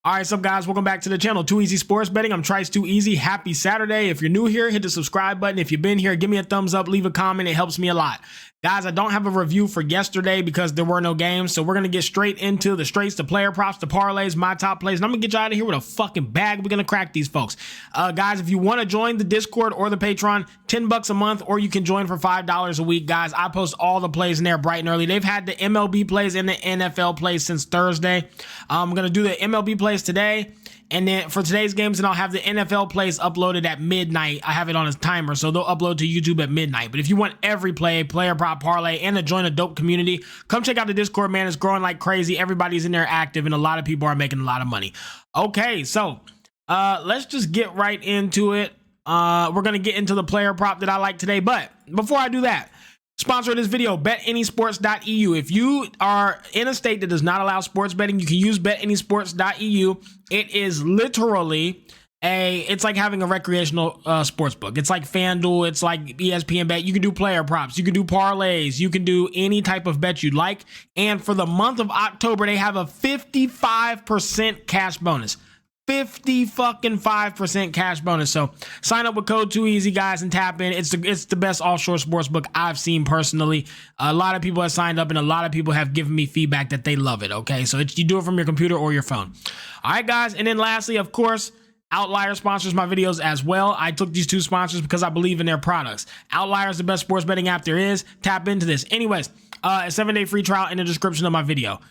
All right, so guys, welcome back to the channel. Too Easy Sports Betting. I'm Trice Too Easy. Happy Saturday. If you're new here, hit the subscribe button. If you've been here, give me a thumbs up, leave a comment. It helps me a lot. Guys, I don't have a review for yesterday because there were no games, so we're going to get straight into the straights, the player props, the parlays, my top plays, and I'm going to get you out of here with a fucking bag. We're going to crack these folks. Guys, if you want to join the Discord or the Patreon, $10 a month, or you can join for $5 a week. Guys, I post all the plays in there bright and early. They've had the MLB plays and the NFL plays since Thursday. I'm going to do the MLB plays today. And then for today's games, and I'll have the NFL plays uploaded at midnight. I have it on a timer, so they'll upload to YouTube at midnight. But if you want every play, player prop, parlay, and to join a dope community, come check out the Discord, man. It's growing like crazy. Everybody's in there active, and a lot of people are making a lot of money. Okay, so let's just get right into it. We're going to get into the player prop that I like today. But before I do that, sponsor of this video, betanysports.eu. If you are in a state that does not allow sports betting, you can use betanysports.eu. It is literally it's like having a recreational sports book. It's like FanDuel, it's like ESPN Bet. You can do player props, you can do parlays, you can do any type of bet you'd like. And for the month of October, they have a 55% cash bonus. 55% cash bonus. So sign up with code Too Easy, guys, and tap in. It's the best offshore sports book I've seen personally. A lot of people have signed up, and a lot of people have given me feedback that they love it. Okay, so you do it from your computer or your phone. All right, guys, and then lastly, of course, Outlier sponsors my videos as well. I took these two sponsors because I believe in their products. Outlier is the best sports betting app there is. Tap into this. Anyways, a 7-day free trial in the description of my video.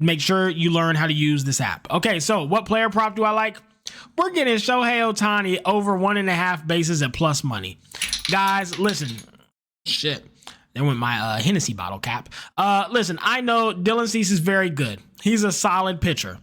Make sure you learn how to use this app. Okay, so what player prop do I like? We're getting Shohei Ohtani over 1.5 bases at plus money. Guys, listen. Shit. There went my Hennessy bottle cap. Listen, I know Dylan Cease is very good. He's a solid pitcher.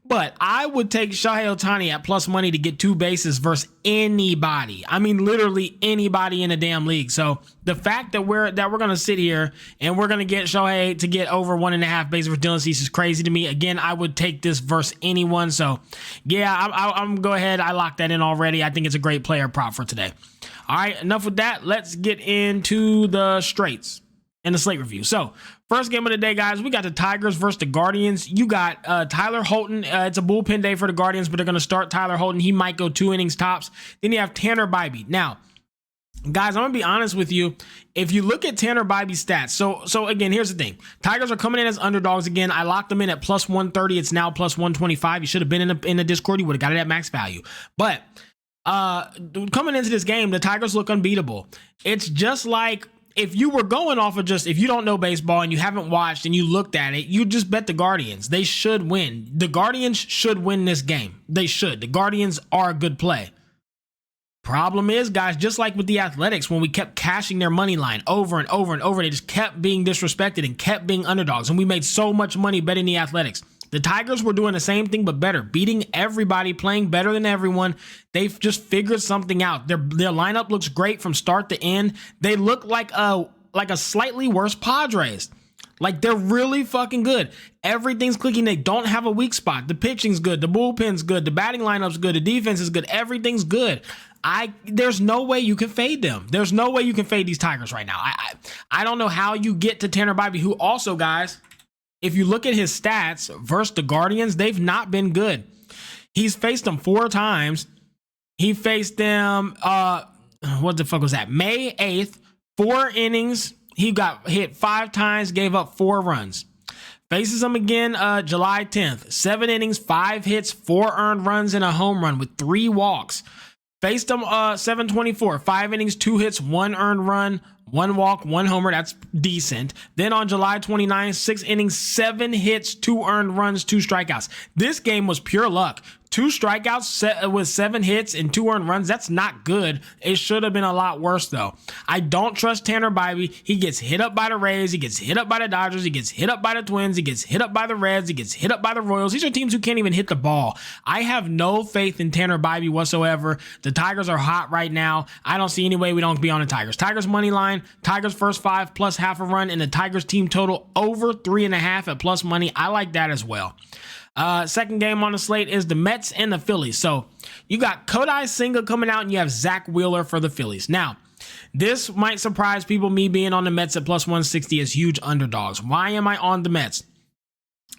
But I would take Shohei Ohtani at plus money to get 2 bases versus anybody. I mean, literally anybody in the damn league. So the fact that we're going to sit here and we're going to get Shohei to get over 1.5 bases for Dylan Cease is crazy to me. Again, I would take this versus anyone. So yeah, I'm going to go ahead. I locked that in already. I think it's a great player prop for today. All right, enough with that. Let's get into the straights and the slate review. So first game of the day, guys, we got the Tigers versus the Guardians. You got Tyler Holton. It's a bullpen day for the Guardians, but they're going to start Tyler Holton. He might go 2 innings tops. Then you have Tanner Bybee. Now, guys, I'm going to be honest with you. If you look at Tanner Bybee's stats, so again, here's the thing. Tigers are coming in as underdogs again. I locked them in at plus 130. It's now plus 125. You should have been in the Discord. You would have got it at max value. But coming into this game, the Tigers look unbeatable. It's just like, if you were going off of if you don't know baseball and you haven't watched and you looked at it, you just bet the Guardians. They should win. The Guardians should win this game. They should. The Guardians are a good play. Problem is, guys, just like with the Athletics, when we kept cashing their money line over and over and over, they just kept being disrespected and kept being underdogs. And we made so much money betting the Athletics. The Tigers were doing the same thing, but better, beating everybody, playing better than everyone. They've just figured something out. Their lineup looks great from start to end. They look like a slightly worse Padres. Like, they're really fucking good. Everything's clicking. They don't have a weak spot. The pitching's good. The bullpen's good. The batting lineup's good. The defense is good. Everything's good. There's no way you can fade them. There's no way you can fade these Tigers right now. I don't know how you get to Tanner Bybee, who also, guys, if you look at his stats versus the Guardians, they've not been good. He's faced them 4 times. He faced them, what the fuck was that? May 8th, 4 innings. He got hit 5 times, gave up 4 runs. Faces them again July 10th. 7 innings, 5 hits, 4 earned runs, and a home run with 3 walks. Faced them 7/24, 5 innings, 2 hits, 1 earned run, 1 walk, 1 homer. That's decent. Then on July 29th, 6 innings, 7 hits, 2 earned runs, 2 strikeouts. This game was pure luck. 2 strikeouts with 7 hits and 2 earned runs. That's not good. It should have been a lot worse, though. I don't trust Tanner Bybee. He gets hit up by the Rays. He gets hit up by the Dodgers. He gets hit up by the Twins. He gets hit up by the Reds. He gets hit up by the Royals. These are teams who can't even hit the ball. I have no faith in Tanner Bybee whatsoever. The Tigers are hot right now. I don't see any way we don't be on the Tigers. Tigers money line, Tigers first 5 plus half a run, and the Tigers team total over 3.5 at plus money. I like that as well. Second game on the slate is the Mets and the Phillies. So you got Kodai Senga coming out and you have Zach Wheeler for the Phillies. Now, this might surprise people, me being on the Mets at plus 160 as huge underdogs. Why am I on the Mets?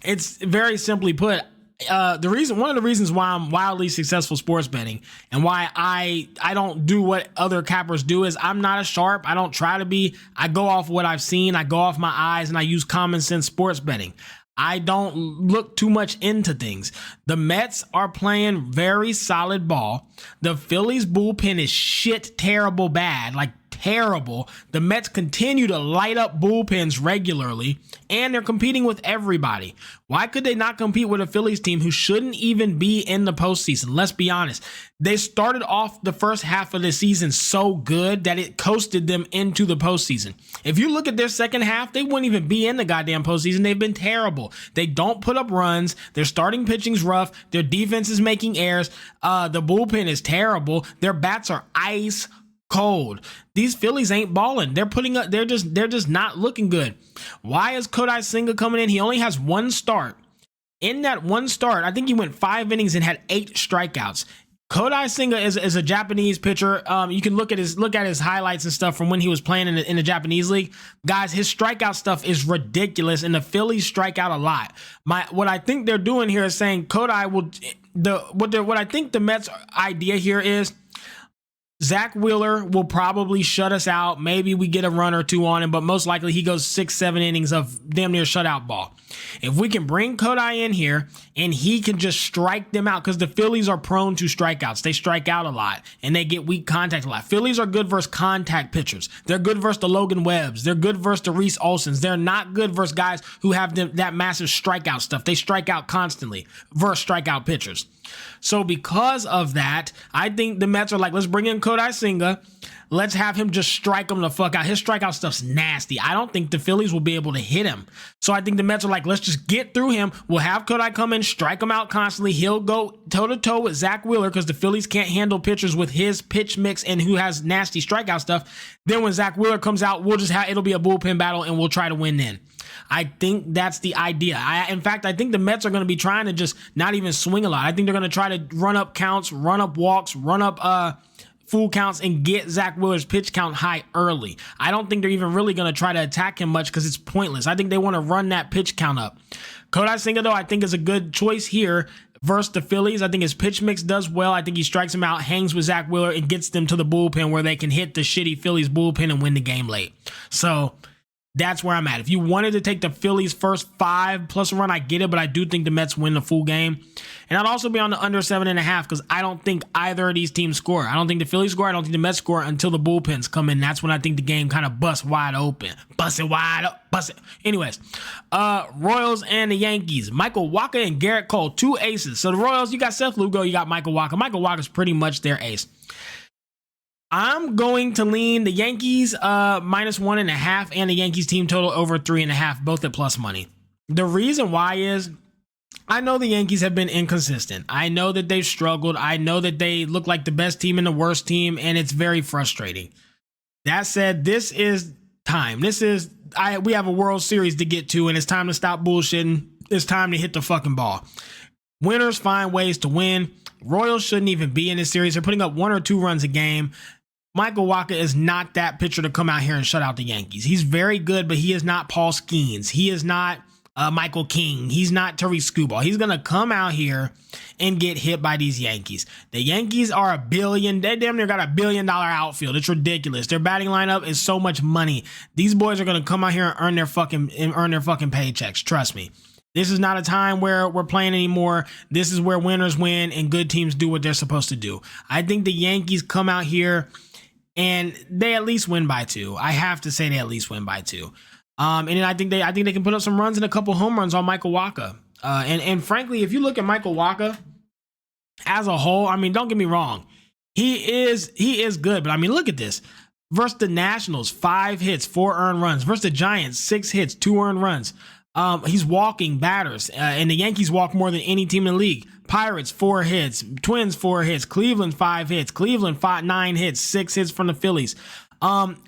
It's very simply put, One of the reasons why I'm wildly successful sports betting and why I don't do what other cappers do is I'm not a sharp. I don't try to be. I go off what I've seen. I go off my eyes and I use common sense sports betting. I don't look too much into things. The Mets are playing very solid ball. The Phillies bullpen is shit, terrible, bad, like terrible. The Mets continue to light up bullpens regularly, and they're competing with everybody. Why could they not compete with a Phillies team who shouldn't even be in the postseason? Let's be honest. They started off the first half of the season so good that it coasted them into the postseason. If you look at their second half, they wouldn't even be in the goddamn postseason. They've been terrible. They don't put up runs. Their starting pitching's rough. Their defense is making errors. The bullpen is terrible. Their bats are ice cold. These Phillies ain't balling. They're just not looking good. Why is Kodai Senga coming in? He only has one start. In that one start, I think he went 5 innings and had 8 strikeouts. Kodai Senga is a Japanese pitcher. You can look at his highlights and stuff from when he was playing in the Japanese league. Guys, his strikeout stuff is ridiculous, and the Phillies strike out a lot. What I think they're doing here is saying Kodai will. What I think the Mets' idea here is Zach Wheeler will probably shut us out. Maybe we get a run or two on him, but most likely he goes 6-7 innings of damn near shutout ball. If we can bring Kodai in here and he can just strike them out, because the Phillies are prone to strikeouts. They strike out a lot and they get weak contact a lot. Phillies are good versus contact pitchers. They're good versus the Logan Webbs. They're good versus the Reese Olsons. They're not good versus guys who have that massive strikeout stuff. They strike out constantly versus strikeout pitchers. So because of that, I think the Mets are like, let's bring in Kodai Senga. Let's have him just strike him the fuck out. His strikeout stuff's nasty. I don't think the Phillies will be able to hit him. So I think the Mets are like, let's just get through him. We'll have Kodai come in, strike him out constantly. He'll go toe-to-toe with Zach Wheeler because the Phillies can't handle pitchers with his pitch mix and who has nasty strikeout stuff. Then when Zach Wheeler comes out, it'll be a bullpen battle and we'll try to win then. I think that's the idea. In fact, I think the Mets are going to be trying to just not even swing a lot. I think they're going to try to run up counts, run up walks, run up full counts, and get Zach Wheeler's pitch count high early. I don't think they're even really going to try to attack him much because it's pointless. I think they want to run that pitch count up. Kodai Senga, though, I think is a good choice here versus the Phillies. I think his pitch mix does well. I think he strikes him out, hangs with Zach Wheeler, and gets them to the bullpen where they can hit the shitty Phillies bullpen and win the game late. So that's where I'm at. If you wanted to take the Phillies first 5 plus a run, I get it, but I do think the Mets win the full game. And I'd also be on the under 7.5 because I don't think either of these teams score. I don't think the Phillies score. I don't think the Mets score until the bullpens come in. That's when I think the game kind of busts wide open. Bust it wide up. Bust it. Anyways, Royals and the Yankees. Michael Wacha and Garrett Cole, 2 aces. So the Royals, you got Seth Lugo, you got Michael Wacha. Michael Wacha's pretty much their ace. I'm going to lean the Yankees -1.5 and the Yankees team total over 3.5, both at plus money. The reason why is I know the Yankees have been inconsistent. I know that they've struggled. I know that they look like the best team and the worst team, and it's very frustrating. That said, this is time. We have a World Series to get to, and it's time to stop bullshitting. It's time to hit the fucking ball. Winners find ways to win. Royals shouldn't even be in this series. They're putting up 1 or 2 runs a game. Michael Wacha is not that pitcher to come out here and shut out the Yankees. He's very good, but he is not Paul Skeens. He is not Michael King. He's not Terry Scuball. He's going to come out here and get hit by these Yankees. The Yankees are they damn near got $1 billion outfield. It's ridiculous. Their batting lineup is so much money. These boys are going to come out here and earn their fucking paychecks. Trust me. This is not a time where we're playing anymore. This is where winners win and good teams do what they're supposed to do. I think the Yankees come out here and they at least win by 2. I have to say they at least win by 2. And then I think they can put up some runs and a couple home runs on Michael Wacha. And frankly, if you look at Michael Wacha as a whole, I mean, don't get me wrong. He is good, but I mean, look at this. Versus the Nationals, 5 hits, 4 earned runs. Versus the Giants, 6 hits, 2 earned runs. He's walking batters, and the Yankees walk more than any team in the league. Pirates, 4 hits. Twins, 4 hits. Cleveland, 5 hits. Cleveland, 9 hits. 6 hits from the Phillies.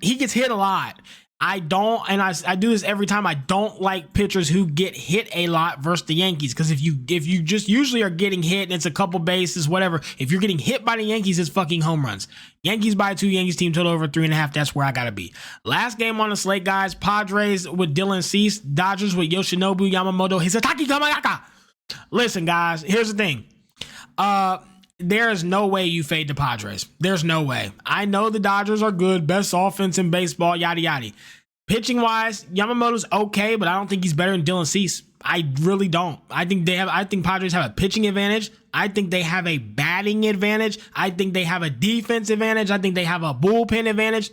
He gets hit a lot. I do this every time. I don't like pitchers who get hit a lot versus the Yankees, because if you just usually are getting hit and it's a couple bases, whatever. If you're getting hit by the Yankees, it's fucking home runs. Yankees by 2, Yankees team total over 3.5. That's where I gotta be. Last game on the slate, guys. Padres with Dylan Cease, Dodgers with Yoshinobu Yamamoto, Hisataki Kamayaka. Listen, guys, here's the thing. There is no way you fade the Padres. There's no way. I know the Dodgers are good, best offense in baseball, yada yada. Pitching wise, Yamamoto's okay, but I don't think he's better than Dylan Cease. I really don't. I think Padres have a pitching advantage. I think they have a batting advantage. I think they have a defense advantage. I think they have a bullpen advantage.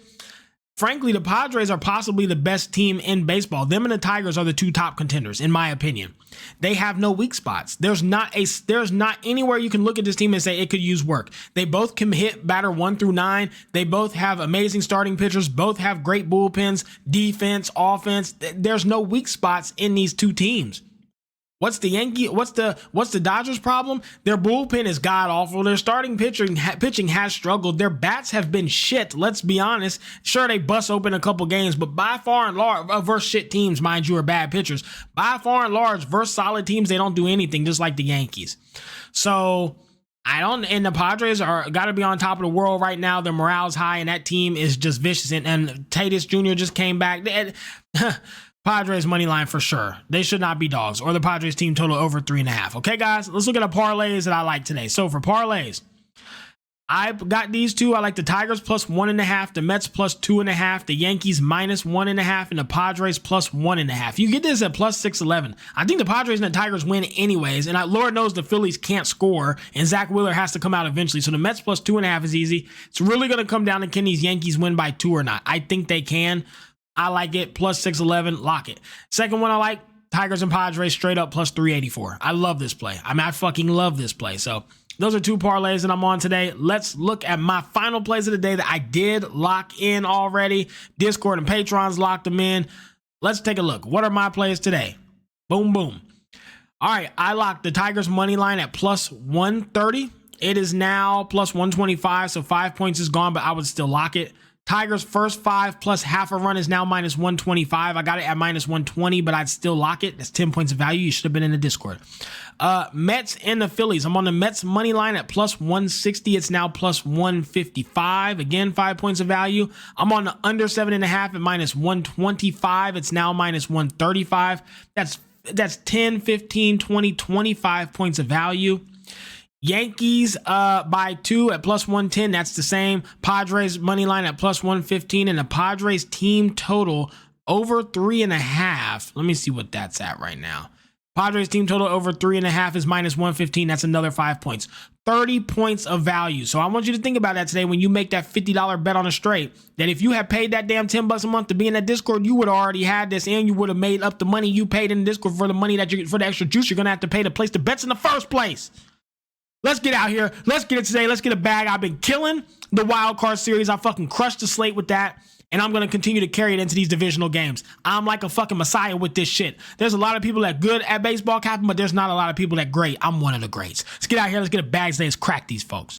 Frankly, the Padres are possibly the best team in baseball. Them and the Tigers are the two top contenders, in my opinion. They have no weak spots. There's not anywhere you can look at this team and say it could use work. They both can hit batter 1 through 9. They both have amazing starting pitchers. Both have great bullpens, defense, offense. There's no weak spots in these two teams. What's the Dodgers' problem? Their bullpen is god awful. Their starting pitching has struggled. Their bats have been shit. Let's be honest. Sure, they bust open a couple games, but by far and large, versus shit teams, mind you, are bad pitchers. By far and large, versus solid teams, they don't do anything, just like the Yankees. So and the Padres are got to be on top of the world right now. Their morale's high, and that team is just vicious. And Tatis Jr. just came back. Padres money line for sure. They should not be dogs, or the Padres team total over 3.5. Okay, guys, let's look at the parlays that I like today. So for parlays, I've got these two. I like the Tigers plus 1.5, the Mets plus 2.5, the Yankees minus 1.5, and the Padres plus 1.5. You get this at plus 611. I think the Padres and the Tigers win anyways, and Lord knows the Phillies can't score, and Zach Wheeler has to come out eventually. So the Mets plus 2.5 is easy. It's really going to come down to can these Yankees win by 2 or not. I think they can. I like it. Plus 611. Lock it. Second one I like, Tigers and Padres straight up plus 384. I love this play. I fucking love this play. So those are two parlays that I'm on today. Let's look at my final plays of the day that I did lock in already. Discord and Patrons locked them in. Let's take a look. What are my plays today? Boom, boom. All right. I locked the Tigers money line at plus 130. It is now plus 125. So 5 points is gone, but I would still lock it. Tigers first 5 plus half a run is now minus 125. I got it at minus 120, but I'd still lock it. That's 10 points of value. You should have been in the Discord. Mets and the Phillies. I'm on the Mets money line at plus 160. It's now plus 155. Again, 5 points of value. I'm on the under 7.5 at minus 125. It's now minus 135. That's 10, 15, 20, 25 points of value. Yankees by 2 at plus 110. That's the same. Padres money line at plus 115, and the Padres team total over 3.5. Let me see what that's at right now. Padres team total over 3.5 is minus 115. That's another 5 points. 30 points of value. So I want you to think about that today when you make that $50 bet on a straight, that if you had paid that damn $10 a month to be in that Discord, you would have already had this, and you would have made up the money you paid in the Discord for the money for the extra juice you're going to have to pay to place the bets in the first place. Let's get out here. Let's get it today. Let's get a bag. I've been killing the wild card series. I fucking crushed the slate with that. And I'm going to continue to carry it into these divisional games. I'm like a fucking messiah with this shit. There's a lot of people that good at baseball, Captain, but there's not a lot of people that great. I'm one of the greats. Let's get out here. Let's get a bag today. Let's crack these folks.